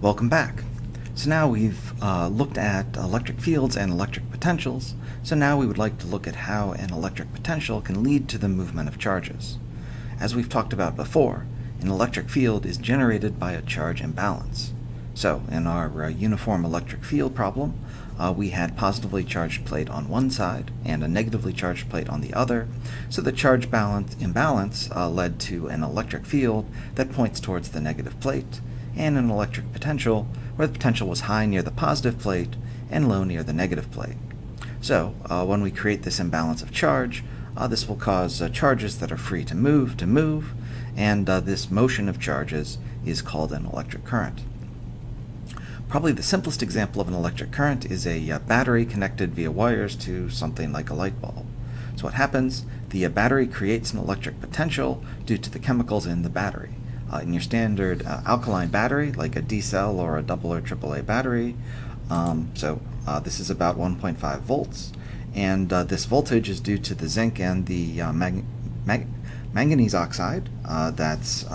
Welcome back. So now we've looked at electric fields and electric potentials, so now we would like to look at how an electric potential can lead to the movement of charges. As we've talked about before, an electric field is generated by a charge imbalance. So in our uniform electric field problem, we had positively charged plate on one side and a negatively charged plate on the other, so the charge imbalance led to an electric field that points towards the negative plate, and an electric potential where the potential was high near the positive plate and low near the negative plate. So when we create this imbalance of charge, this will cause charges that are free to move, and this motion of charges is called an electric current. Probably the simplest example of an electric current is a battery connected via wires to something like a light bulb. So what happens? The battery creates an electric potential due to the chemicals in the battery. In your standard alkaline battery, like a D-cell or a AA or AAA battery, this is about 1.5 volts, and this voltage is due to the zinc and the manganese oxide. That's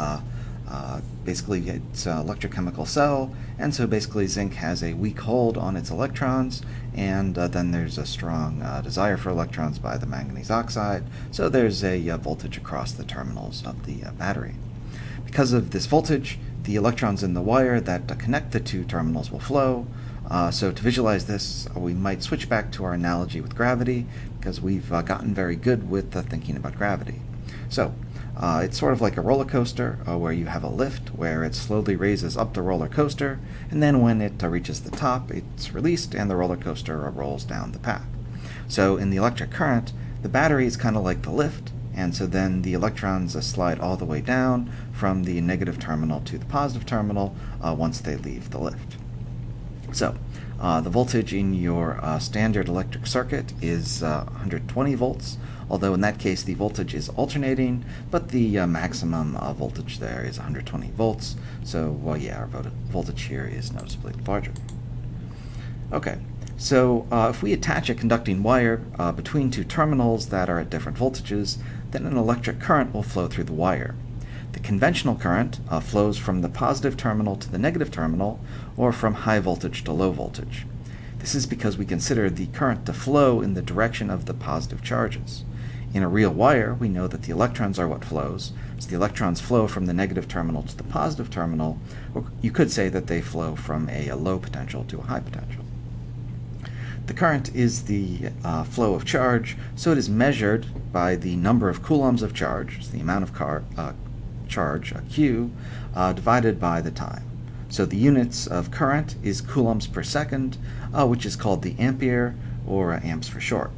basically its electrochemical cell, and so basically zinc has a weak hold on its electrons, and then there's a strong desire for electrons by the manganese oxide, so there's a voltage across the terminals of the battery. Because of this voltage, the electrons in the wire that connect the two terminals will flow. So to visualize this, we might switch back to our analogy with gravity, because we've gotten very good with thinking about gravity. So it's sort of like a roller coaster, where you have a lift where it slowly raises up the roller coaster, and then when it reaches the top, it's released and the roller coaster rolls down the path. So in the electric current, the battery is kind of like the lift, and so then the electrons slide all the way down from the negative terminal to the positive terminal once they leave the lift. So the voltage in your standard electric circuit is 120 volts, although in that case the voltage is alternating, but the maximum voltage there is 120 volts, so our voltage here is noticeably larger. Okay. So if we attach a conducting wire between two terminals that are at different voltages, then an electric current will flow through the wire. The conventional current flows from the positive terminal to the negative terminal, or from high voltage to low voltage. This is because we consider the current to flow in the direction of the positive charges. In a real wire, we know that the electrons are what flows, so the electrons flow from the negative terminal to the positive terminal, or you could say that they flow from a low potential to a high potential. The current is the flow of charge, so it is measured by the number of coulombs of charge, so the amount of charge, Q, divided by the time. So the units of current is coulombs per second, which is called the ampere, or amps for short.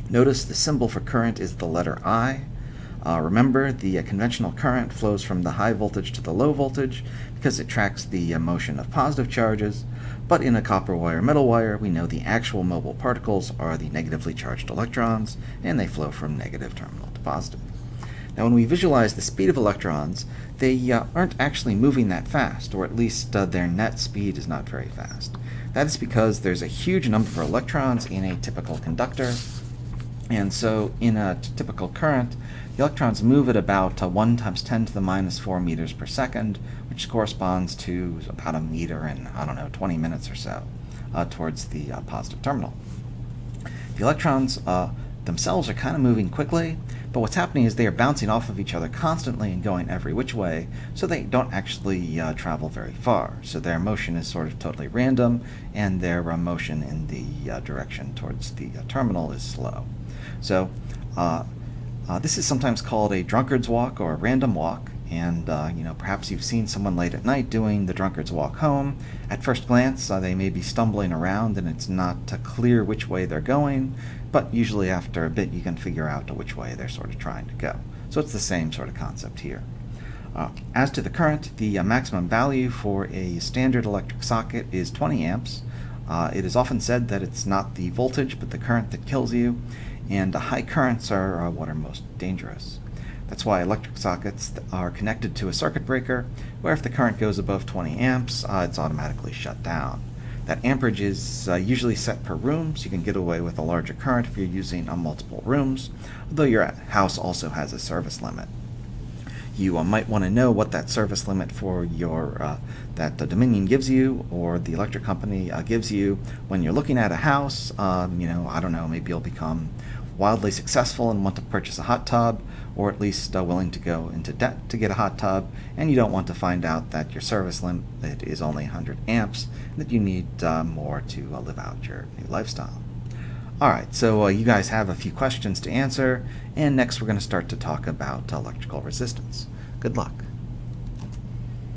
Notice the symbol for current is the letter I. Remember, the conventional current flows from the high voltage to the low voltage because it tracks the motion of positive charges, but in a copper wire metal wire, we know the actual mobile particles are the negatively charged electrons, and they flow from negative terminal to positive. Now when we visualize the speed of electrons, they aren't actually moving that fast, or at least their net speed is not very fast. That is because there's a huge number of electrons in a typical conductor, and so in a typical current, the electrons move at about 1 × 10⁻⁴ meters per second, which corresponds to about a meter in, 20 minutes or so, towards the positive terminal. The electrons themselves are kind of moving quickly, but what's happening is they are bouncing off of each other constantly and going every which way, so they don't actually travel very far. So their motion is sort of totally random, and their motion in the direction towards the terminal is slow. So this is sometimes called a drunkard's walk or a random walk, and perhaps you've seen someone late at night doing the drunkard's walk home. At first glance, they may be stumbling around and it's not clear which way they're going, but usually after a bit you can figure out which way they're sort of trying to go. So it's the same sort of concept here. As to the current, the maximum value for a standard electric socket is 20 amps. It is often said that it's not the voltage but the current that kills you, and high currents are what are most dangerous. That's why electric sockets are connected to a circuit breaker, where if the current goes above 20 amps, it's automatically shut down. That amperage is usually set per room, so you can get away with a larger current if you're using multiple rooms, although your house also has a service limit. You might want to know what that service limit for your that the Dominion gives you or the electric company gives you when you're looking at a house. I don't know, maybe you'll become wildly successful and want to purchase a hot tub, or at least willing to go into debt to get a hot tub, and you don't want to find out that your service limit is only 100 amps, and that you need more to live out your new lifestyle. Alright, so you guys have a few questions to answer, and next we're going to start to talk about electrical resistance. Good luck.